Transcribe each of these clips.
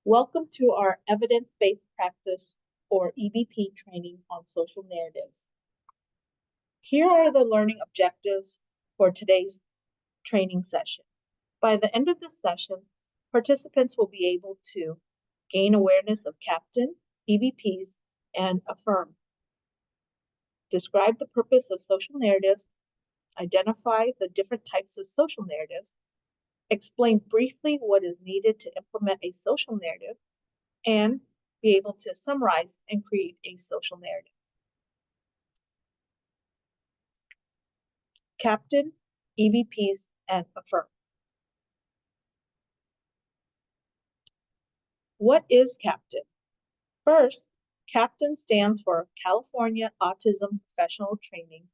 Welcome to our evidence-based practice or EBP training on social narratives. Here are the learning objectives for today's training session. By the end of this session, participants will be able to gain awareness of CAPTAIN, EBPs, and AFFIRM. Describe the purpose of social narratives, identify the different types of social narratives, explain briefly what is needed to implement a social narrative, and be able to summarize and create a social narrative. CAPTAIN, EBPs, and AFFIRM. What is CAPTAIN? First, CAPTAIN stands for California Autism Professional Training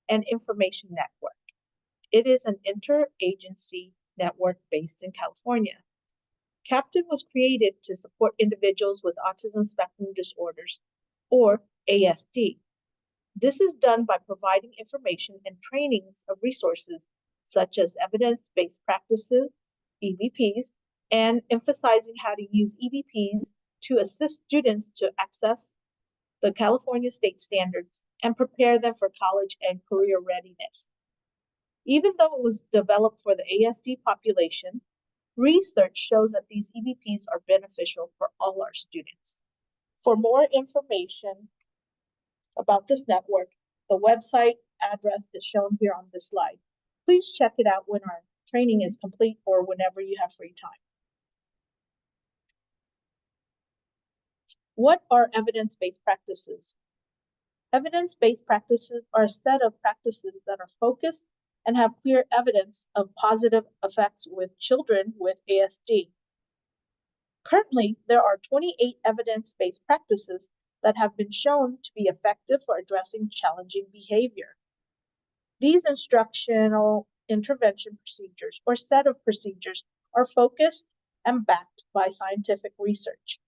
and Information Network. It is an interagency network based in California. CAPTAIN was created to support individuals with autism spectrum disorders, or ASD. This is done by providing information and trainings of resources such as evidence-based practices, EBPs, and emphasizing how to use EBPs to assist students to access the California state standards and prepare them for college and career readiness. Even though it was developed for the ASD population, research shows that these EBPs are beneficial for all our students. For more information about this network, the website address is shown here on this slide. Please check it out when our training is complete or whenever you have free time. What are evidence-based practices? Evidence-based practices are a set of practices that are focused and have clear evidence of positive effects with children with ASD. Currently, there are 28 evidence-based practices that have been shown to be effective for addressing challenging behavior. These instructional intervention procedures or set of procedures are focused and backed by scientific research.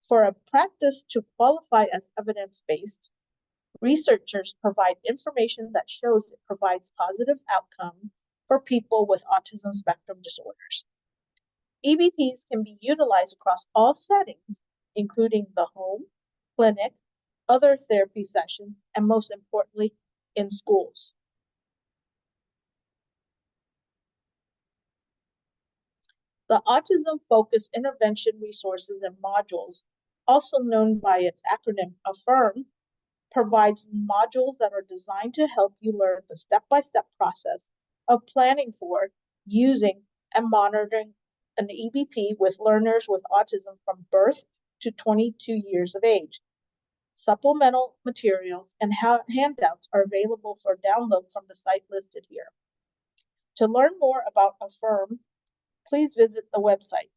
For a practice to qualify as evidence-based, researchers provide information that shows it provides positive outcomes for people with autism spectrum disorders. EBPs can be utilized across all settings, including the home, clinic, other therapy sessions, and most importantly, in schools. The Autism-Focused Intervention Resources and Modules, also known by its acronym AFFIRM, provides modules that are designed to help you learn the step-by-step process of planning for, using, and monitoring an EBP with learners with autism from birth to 22 years of age. Supplemental materials and handouts are available for download from the site listed here. To learn more about AFFIRM, please visit the website.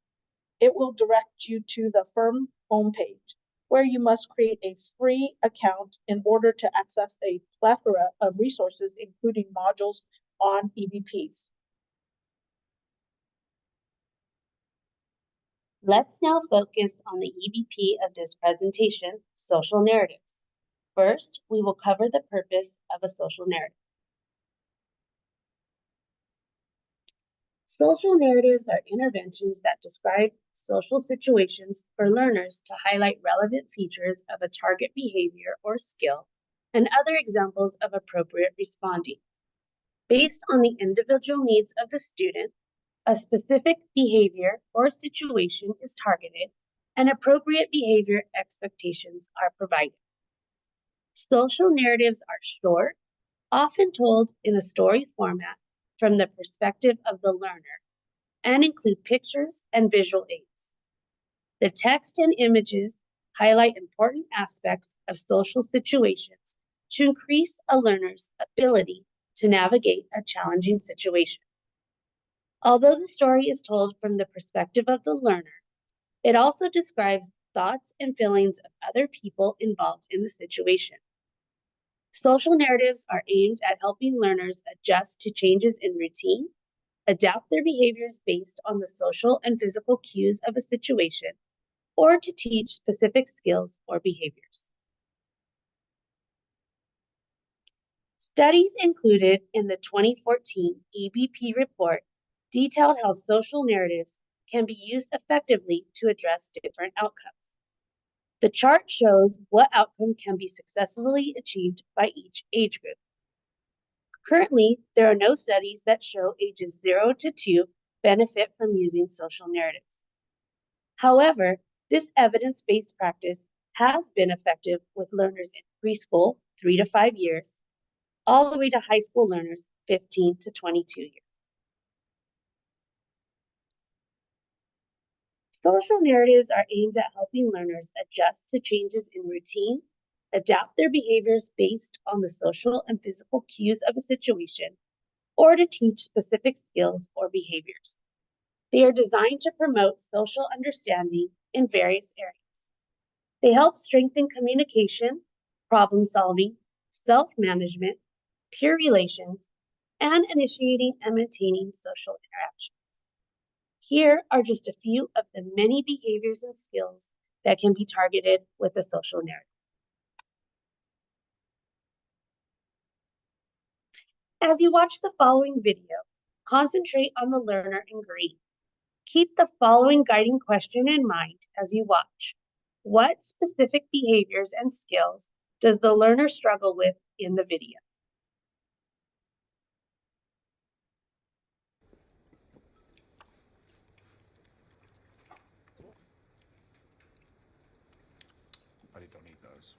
It will direct you to the AFFIRM homepage, where you must create a free account in order to access a plethora of resources, including modules on EBPs. Let's now focus on the EBP of this presentation, social narratives. First, we will cover the purpose of a social narrative. Social narratives are interventions that describe social situations for learners to highlight relevant features of a target behavior or skill and other examples of appropriate responding. Based on the individual needs of the student, a specific behavior or situation is targeted, and appropriate behavior expectations are provided. Social narratives are short, often told in a story format from the perspective of the learner, and include pictures and visual aids. The text and images highlight important aspects of social situations to increase a learner's ability to navigate a challenging situation. Although the story is told from the perspective of the learner, it also describes thoughts and feelings of other people involved in the situation. Social narratives are aimed at helping learners adjust to changes in routine, adapt their behaviors based on the social and physical cues of a situation, or to teach specific skills or behaviors. Studies included in the 2014 EBP report detailed how social narratives can be used effectively to address different outcomes. The chart shows what outcome can be successfully achieved by each age group. Currently, there are no studies that show ages 0 to 2 benefit from using social narratives. However, this evidence-based practice has been effective with learners in preschool, 3 to 5 years, all the way to high school learners, 15 to 22 years. Social narratives are aimed at helping learners adjust to changes in routine, adapt their behaviors based on the social and physical cues of a situation, or to teach specific skills or behaviors. They are designed to promote social understanding in various areas. They help strengthen communication, problem solving, self-management, peer relations, and initiating and maintaining social interactions. Here are just a few of the many behaviors and skills that can be targeted with a social narrative. As you watch the following video, concentrate on the learner in green. Keep the following guiding question in mind as you watch. What specific behaviors and skills does the learner struggle with in the video? Buddy, don't eat those.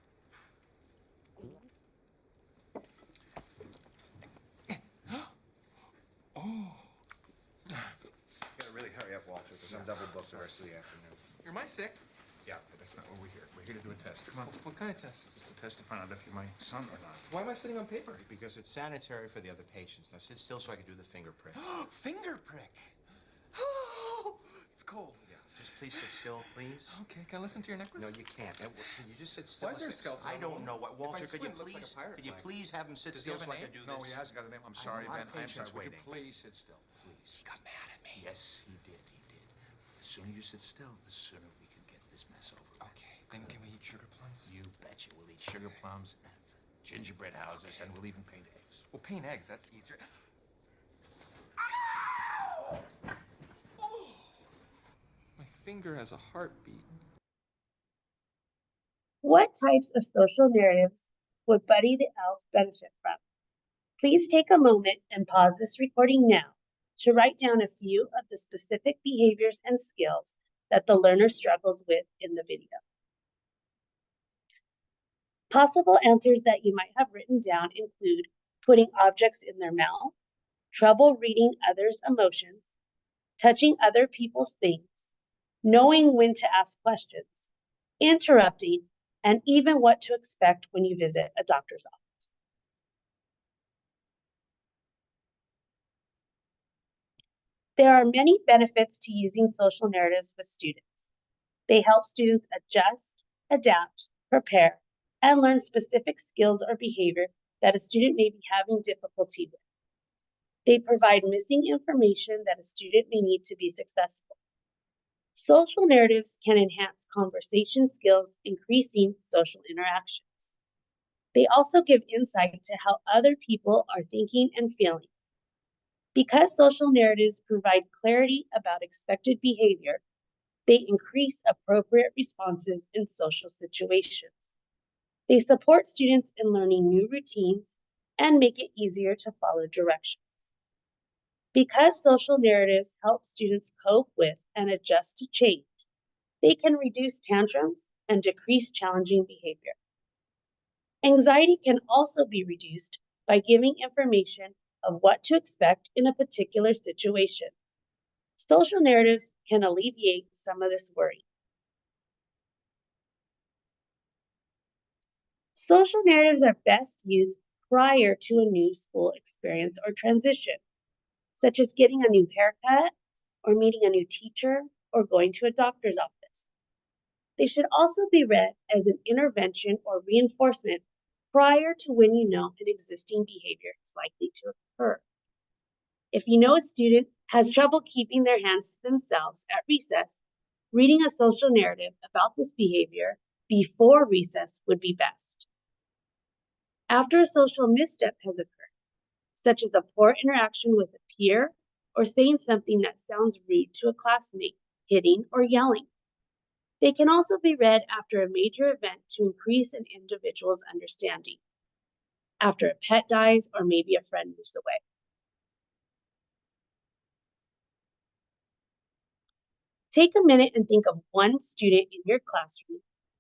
Oh. Gotta really hurry up, Walter, because I'm double booked the rest of the afternoon. Am I sick? Yeah, but that's not what we're here. We're here to do a test. Come on. What kind of test? Just a test to find out if you're my son or not. Why am I sitting on paper? Because it's sanitary for the other patients. Now sit still so I can do the finger prick. Finger prick. Oh, it's cold. Yeah, just please sit still, please. Okay, can I listen to your necklace? No, you can't. Can you just sit still? Why is there a skeleton I on the don't wall? know. What, If I Walter, could you squint, it looks like please? a pirate Could you flag. please have him sit Does he still have so a I can name? do No, this? he hasn't got a name. I'm I sorry, have a lot Ben. of I'm patients sorry. Would you waiting. please sit still? Please. He got mad at me. Yes, he did. He did. The sooner you sit still, the sooner we can get this mess over with. Okay, then can we eat sugar plums? You betcha. We'll eat sugar plums and gingerbread houses, and we'll even paint eggs. Well, paint eggs, that's easier. Oh, my finger has a heartbeat. What types of social narratives would Buddy the Elf benefit from? Please take a moment and pause this recording now to write down a few of the specific behaviors and skills that the learner struggles with in the video. Possible answers that you might have written down include putting objects in their mouth, trouble reading others' emotions, touching other people's things, knowing when to ask questions, interrupting, and even what to expect when you visit a doctor's office. There are many benefits to using social narratives with students. They help students adjust, adapt, prepare, and learn specific skills or behavior that a student may be having difficulty with. They provide missing information that a student may need to be successful. Social narratives can enhance conversation skills, increasing social interactions. They also give insight to how other people are thinking and feeling. Because social narratives provide clarity about expected behavior, they increase appropriate responses in social situations. They support students in learning new routines and make it easier to follow directions. Because social narratives help students cope with and adjust to change, they can reduce tantrums and decrease challenging behavior. Anxiety can also be reduced by giving information of what to expect in a particular situation. Social narratives can alleviate some of this worry. Social narratives are best used prior to a new school experience or transition, such as getting a new haircut, or meeting a new teacher, or going to a doctor's office. They should also be read as an intervention or reinforcement prior to when you know an existing behavior is likely to occur. If you know a student has trouble keeping their hands to themselves at recess, reading a social narrative about this behavior before recess would be best. After a social misstep has occurred, such as a poor interaction with a peer or saying something that sounds rude to a classmate, hitting, or yelling. They can also be read after a major event to increase an individual's understanding, after a pet dies or maybe a friend moves away. Take a minute and think of one student in your classroom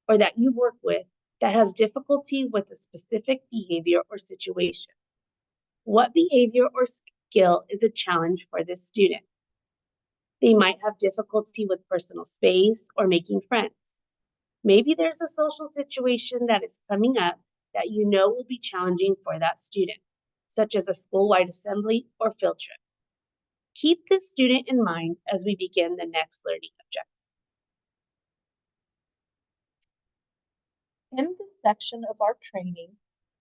or that you work with that has difficulty with a specific behavior or situation. What behavior or skill is a challenge for this student? They might have difficulty with personal space or making friends. Maybe there's a social situation that is coming up that you know will be challenging for that student, such as a school-wide assembly or field trip. Keep this student in mind as we begin the next learning objective. In this section of our training,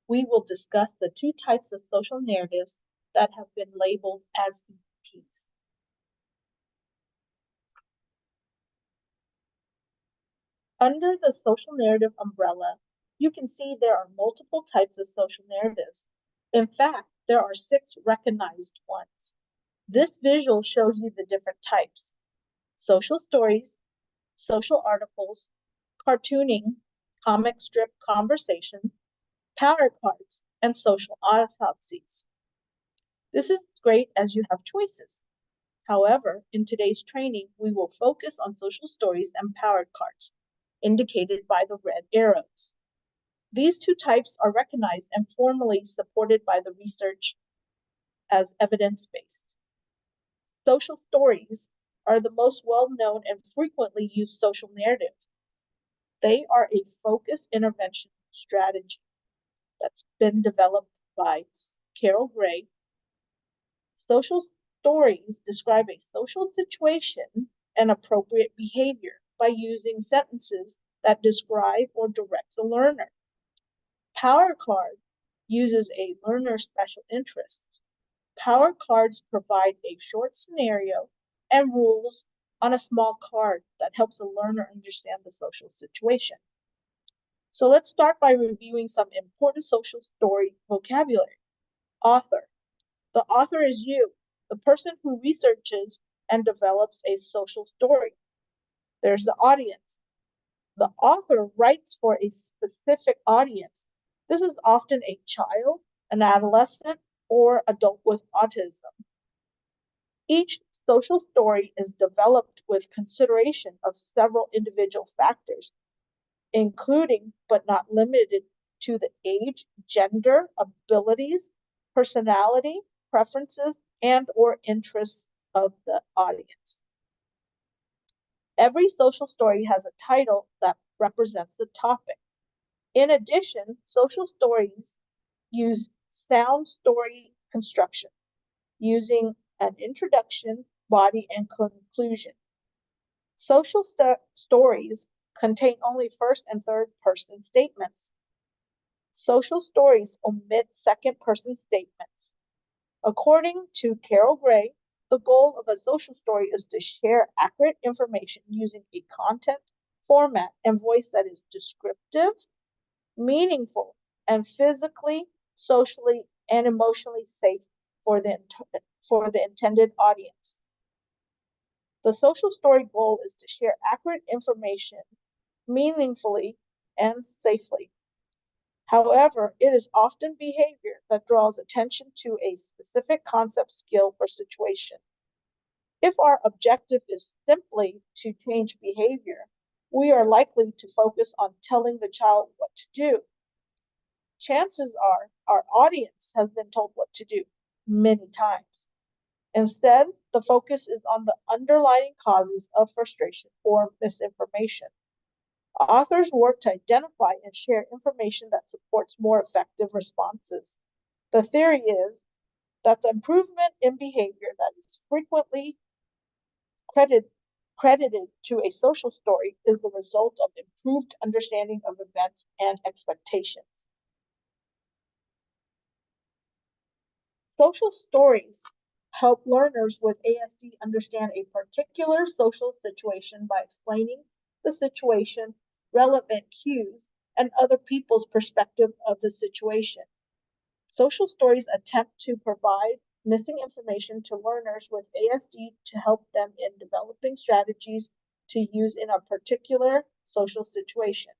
we will discuss the two types of social narratives that have been labeled as EBPs. Under the social narrative umbrella, you can see there are multiple types of social narratives. In fact, there are 6 recognized ones. This visual shows you the different types: social stories, social articles, cartooning, comic strip conversation, power cards, and social autopsies. This is great as you have choices. However, in today's training, we will focus on social stories and power cards, indicated by the red arrows. These 2 types are recognized and formally supported by the research as evidence-based. Social stories are the most well-known and frequently used social narrative. They are a focused intervention strategy that's been developed by Carol Gray. Social stories describe a social situation and appropriate behavior by using sentences that describe or direct the learner. Power card uses a learner's special interest. Power cards provide a short scenario and rules on a small card that helps the learner understand the social situation. So let's start by reviewing some important social story vocabulary. Author. The author is you, the person who researches and develops a social story. There's the audience. The author writes for a specific audience. This is often a child, an adolescent, or adult with autism. Each social story is developed with consideration of several individual factors, including but not limited to the age, gender, abilities, personality, preferences, and/or interests of the audience. Every social story has a title that represents the topic. In addition, social stories use sound story construction, using an introduction, body, and conclusion. Social stories contain only first and third person statements. Social stories omit second person statements. According to Carol Gray, the goal of a social story is to share accurate information using a content, format, and voice that is descriptive, meaningful, and physically, socially, and emotionally safe for the intended audience. The social story goal is to share accurate information meaningfully and safely. However, it is often behavior that draws attention to a specific concept, skill, or situation. If our objective is simply to change behavior, we are likely to focus on telling the child what to do. Chances are our audience has been told what to do many times. Instead, the focus is on the underlying causes of frustration or misinformation. Authors work to identify and share information that supports more effective responses. The theory is that the improvement in behavior that is frequently credited to a social story is the result of improved understanding of events and expectations. Social stories help learners with ASD understand a particular social situation by explaining the situation, relevant cues, and other people's perspective of the situation. Social stories attempt to provide missing information to learners with ASD to help them in developing strategies to use in a particular social situation.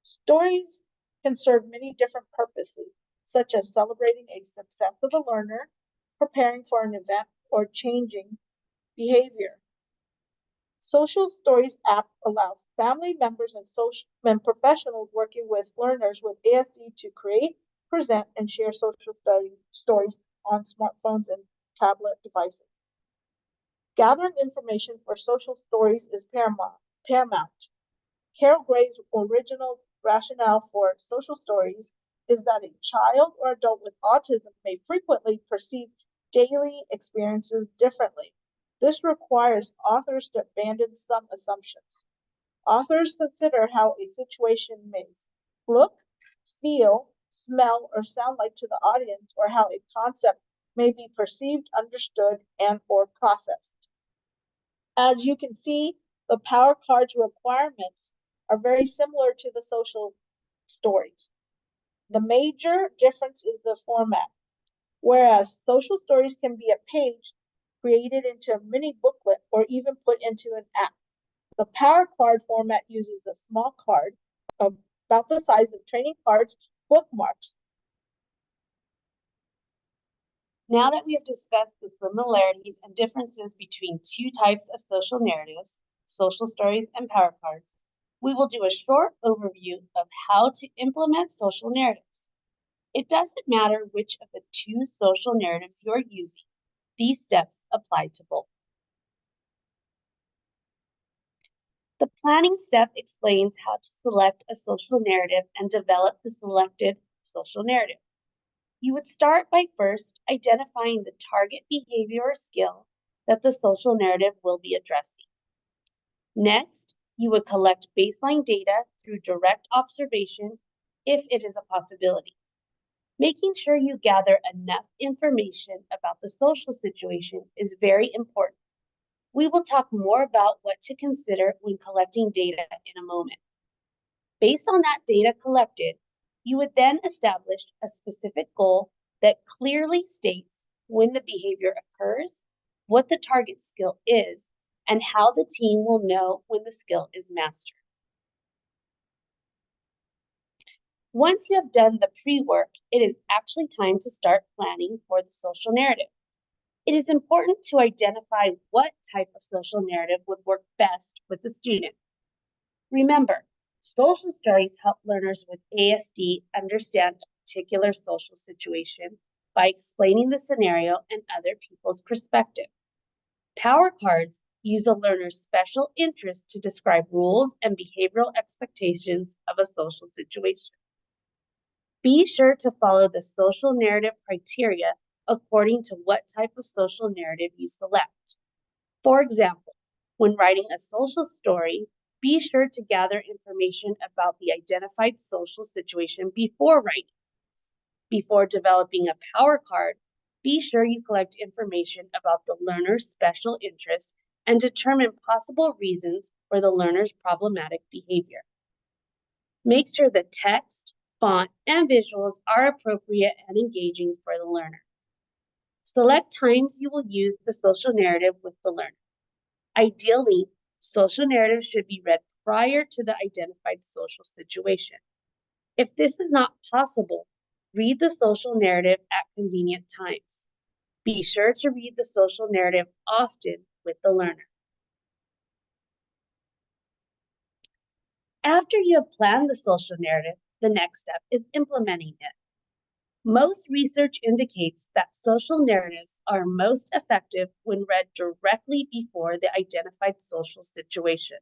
Stories can serve many different purposes, such as celebrating a success of a learner, preparing for an event, or changing behavior. Social Stories app allows family members and professionals working with learners with ASD to create, present, and share stories on smartphones and tablet devices. Gathering information for social stories is paramount. Carol Gray's original rationale for social stories is that a child or adult with autism may frequently perceive daily experiences differently. This requires authors to abandon some assumptions. Authors consider how a situation may look, feel, smell, or sound like to the audience, or how a concept may be perceived, understood, and/or processed. As you can see, the power cards requirements are very similar to the social stories. The major difference is the format. Whereas social stories can be a page created into a mini booklet or even put into an app. The power card format uses a small card about the size of trading cards, bookmarks. Now that we have discussed the similarities and differences between two types of social narratives, social stories and power cards, we will do a short overview of how to implement social narratives. It doesn't matter which of the two social narratives you're using. These steps apply to both. The planning step explains how to select a social narrative and develop the selected social narrative. You would start by first identifying the target behavior or skill that the social narrative will be addressing. Next, you would collect baseline data through direct observation if it is a possibility. Making sure you gather enough information about the social situation is very important. We will talk more about what to consider when collecting data in a moment. Based on that data collected, you would then establish a specific goal that clearly states when the behavior occurs, what the target skill is, and how the team will know when the skill is mastered. Once you have done the pre-work, it is actually time to start planning for the social narrative. It is important to identify what type of social narrative would work best with the student. Remember, social stories help learners with ASD understand a particular social situation by explaining the scenario and other people's perspective. Power cards use a learner's special interest to describe rules and behavioral expectations of a social situation. Be sure to follow the social narrative criteria according to what type of social narrative you select. For example, when writing a social story, be sure to gather information about the identified social situation before writing. Before developing a power card, be sure you collect information about the learner's special interest and determine possible reasons for the learner's problematic behavior. Make sure the text, font, and visuals are appropriate and engaging for the learner. Select times you will use the social narrative with the learner. Ideally, social narratives should be read prior to the identified social situation. If this is not possible, read the social narrative at convenient times. Be sure to read the social narrative often with the learner. After you have planned the social narrative, the next step is implementing it. Most research indicates that social narratives are most effective when read directly before the identified social situation.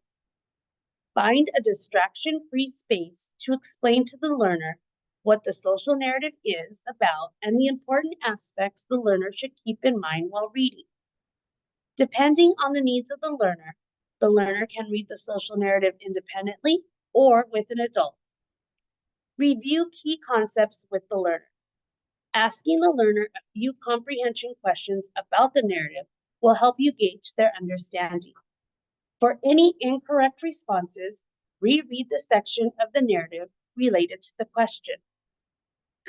Find a distraction-free space to explain to the learner what the social narrative is about and the important aspects the learner should keep in mind while reading. Depending on the needs of the learner can read the social narrative independently or with an adult. Review key concepts with the learner. Asking the learner a few comprehension questions about the narrative will help you gauge their understanding. For any incorrect responses, reread the section of the narrative related to the question.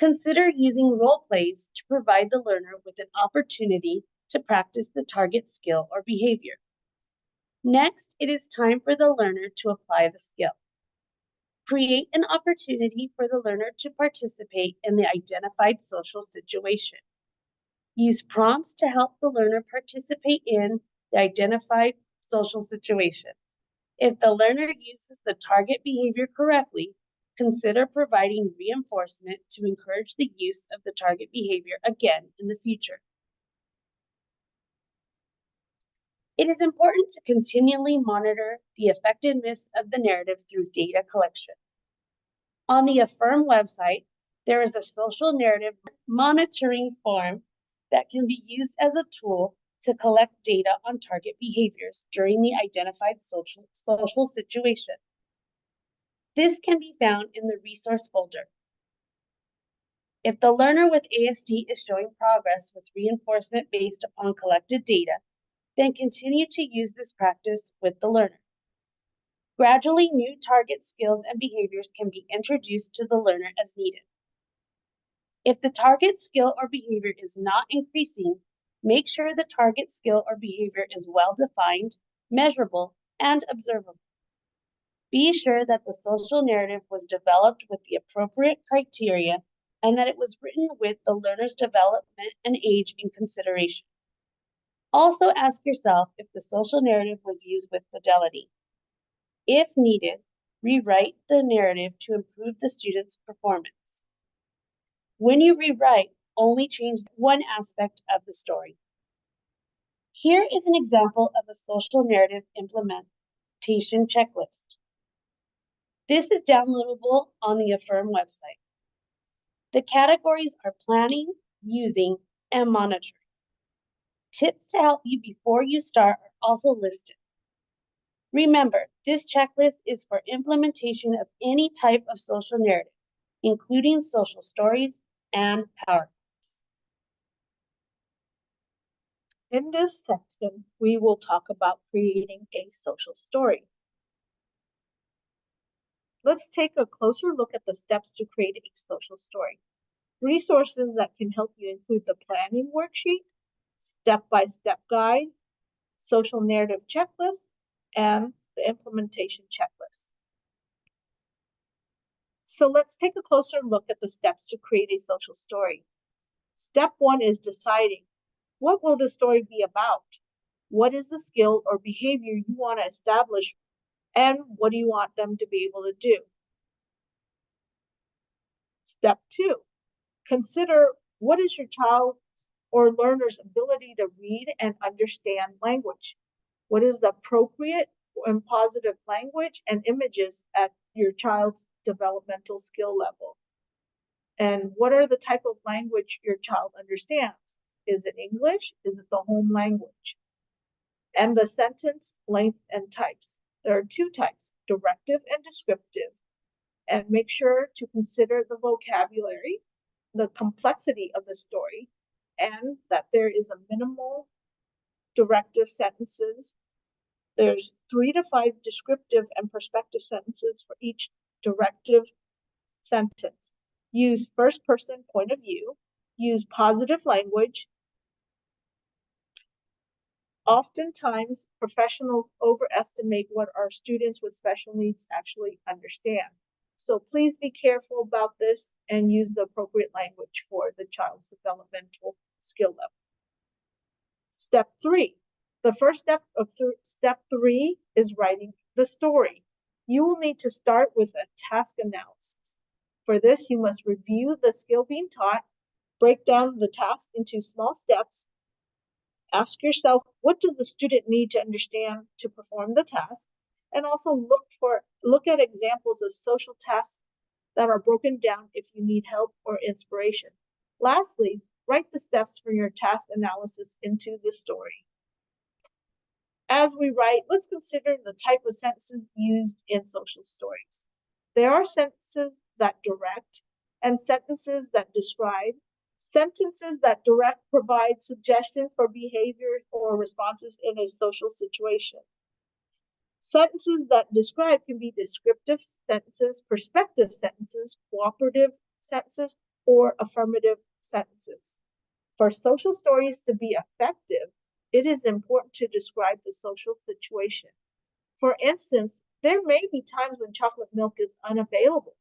Consider using role plays to provide the learner with an opportunity to practice the target skill or behavior. Next, it is time for the learner to apply the skill. Create an opportunity for the learner to participate in the identified social situation. Use prompts to help the learner participate in the identified social situation. If the learner uses the target behavior correctly, consider providing reinforcement to encourage the use of the target behavior again in the future. It is important to continually monitor the effectiveness of the narrative through data collection. On the Affirm website, there is a social narrative monitoring form that can be used as a tool to collect data on target behaviors during the identified social situation. This can be found in the resource folder. If the learner with ASD is showing progress with reinforcement based upon collected data, then continue to use this practice with the learner. Gradually, new target skills and behaviors can be introduced to the learner as needed. If the target skill or behavior is not increasing, make sure the target skill or behavior is well defined, measurable, and observable. Be sure that the social narrative was developed with the appropriate criteria and that it was written with the learner's development and age in consideration. Also ask yourself if the social narrative was used with fidelity. If needed, rewrite the narrative to improve the student's performance. When you rewrite, only change one aspect of the story. Here is an example of a social narrative implementation checklist. This is downloadable on the Affirm website. The categories are planning, using, and monitoring. Tips to help you before you start are also listed. Remember, this checklist is for implementation of any type of social narrative, including social stories and PowerPoints. In this section, we will talk about creating a social story. Let's take a closer look at the steps to create a social story. Resources that can help you include the planning worksheet, step-by-step guide, social narrative checklist, and the implementation checklist. So let's take a closer look at the steps to create a social story. Step 1 is deciding, what will the story be about? What is the skill or behavior you want to establish, and what do you want them to be able to do? Step 2, consider what is your child's or learner's ability to read and understand language. What is the appropriate and positive language and images at your child's developmental skill level? And what are the type of language your child understands? Is it English? Is it the home language? And the sentence length and types. There are 2 types, directive and descriptive. And make sure to consider the vocabulary, the complexity of the story, and that there is a minimal directive sentences. There's 3 to 5 descriptive and perspective sentences for each directive sentence. Use first person point of view. Use positive language. Oftentimes, professionals overestimate what our students with special needs actually understand. So please be careful about this and use the appropriate language for the child's developmental skill level. Step 3. The first step of step 3 is writing the story. You will need to start with a task analysis. For this, you must review the skill being taught, break down the task into small steps. Ask yourself, what does the student need to understand to perform the task? And also look at examples of social tasks that are broken down if you need help or inspiration. Lastly, write the steps for your task analysis into the story. As we write, let's consider the type of sentences used in social stories. There are sentences that direct and sentences that describe. Sentences that direct provide suggestions for behaviors or responses in a social situation. Sentences that describe can be descriptive sentences, perspective sentences, cooperative sentences, or affirmative sentences. For social stories to be effective, it is important to describe the social situation. For instance, there may be times when chocolate milk is unavailable.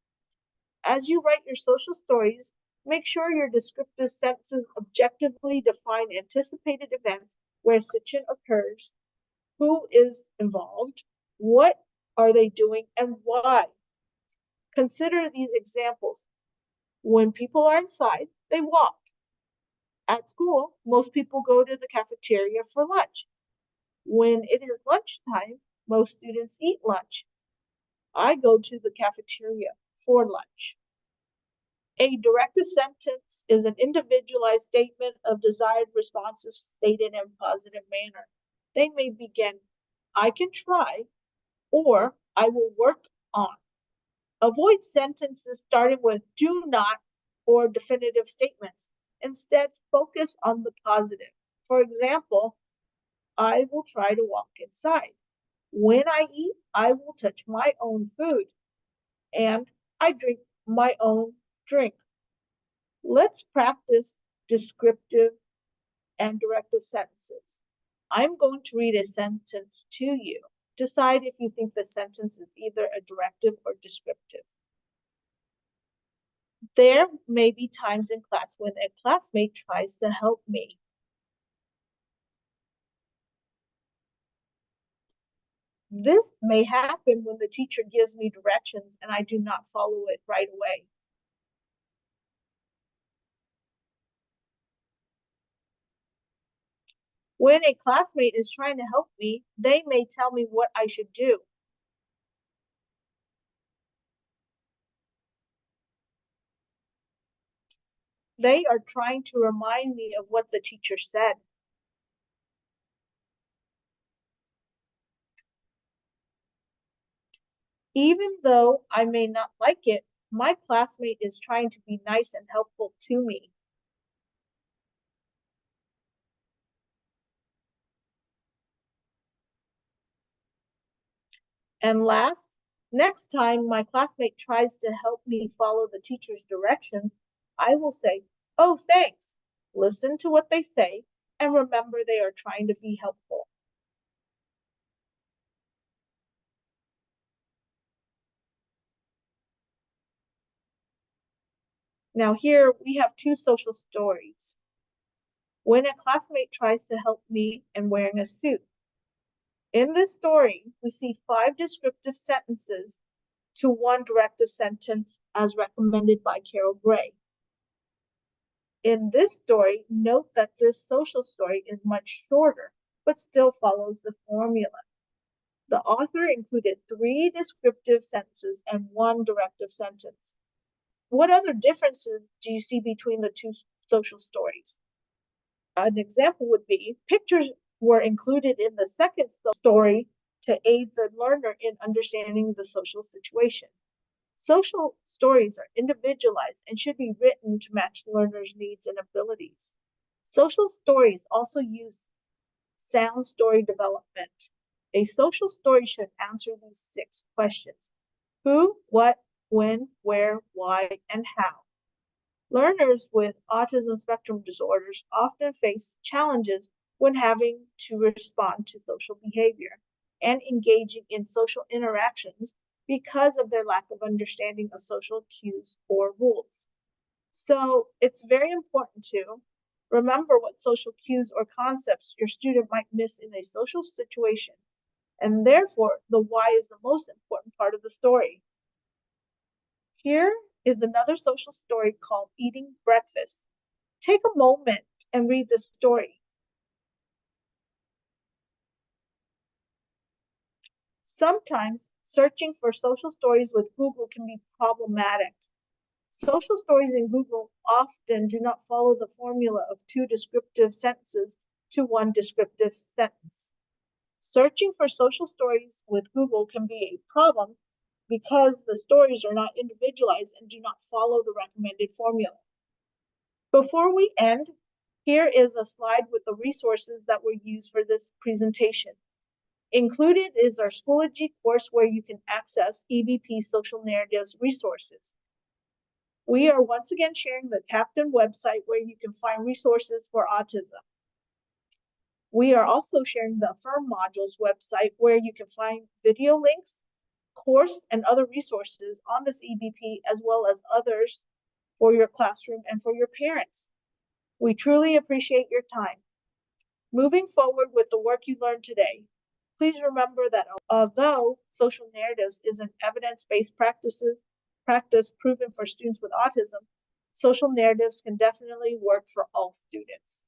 As you write your social stories, make sure your descriptive sentences objectively define anticipated events where a situation occurs, who is involved, what are they doing, and why. Consider these examples. When people are inside, they walk. At school, most people go to the cafeteria for lunch. When it is lunchtime, most students eat lunch. I go to the cafeteria for lunch. A directive sentence is an individualized statement of desired responses stated in a positive manner. They may begin, I can try, or I will work on. Avoid sentences starting with do not or definitive statements. Instead, focus on the positive. For example, I will try to walk inside. When I eat, I will touch my own food. And I drink my own drink. Let's practice descriptive and directive sentences. I'm going to read a sentence to you. Decide if you think the sentence is either a directive or descriptive. There may be times in class when a classmate tries to help me. This may happen when the teacher gives me directions and I do not follow it right away. When a classmate is trying to help me, they may tell me what I should do. They are trying to remind me of what the teacher said. Even though I may not like it, my classmate is trying to be nice and helpful to me. And last, next time my classmate tries to help me follow the teacher's directions, I will say, oh, thanks. Listen to what they say and remember they are trying to be helpful. Now here we have two social stories. When a classmate tries to help me in wearing a suit. In this story, we see 5 descriptive sentences to 1 directive sentence as recommended by Carol Gray. In this story, note that this social story is much shorter, but still follows the formula. The author included 3 descriptive sentences and 1 directive sentence. What other differences do you see between the two social stories? An example would be pictures were included in the second story to aid the learner in understanding the social situation. Social stories are individualized and should be written to match the learner's needs and abilities. Social stories also use sound story development. A social story should answer these 6 questions: who, what, when, where, why, and how. Learners with autism spectrum disorders often face challenges when having to respond to social behavior and engaging in social interactions because of their lack of understanding of social cues or rules. So it's very important to remember what social cues or concepts your student might miss in a social situation, and therefore the why is the most important part of the story. Here is another social story called Eating Breakfast. Take a moment and read the story. Sometimes searching for social stories with Google can be problematic. Social stories in Google often do not follow the formula of 2 descriptive sentences to 1 descriptive sentence. Searching for social stories with Google can be a problem because the stories are not individualized and do not follow the recommended formula. Before we end, here is a slide with the resources that were used for this presentation. Included is our Schoology course where you can access EBP social narratives resources. We are once again sharing the Captain website where you can find resources for autism. We are also sharing the Affirm modules website where you can find video links, course, and other resources on this EBP, as well as others for your classroom and for your parents. We truly appreciate your time. Moving forward with the work you learned today, please remember that although social narratives is an evidence-based practice proven for students with autism, social narratives can definitely work for all students.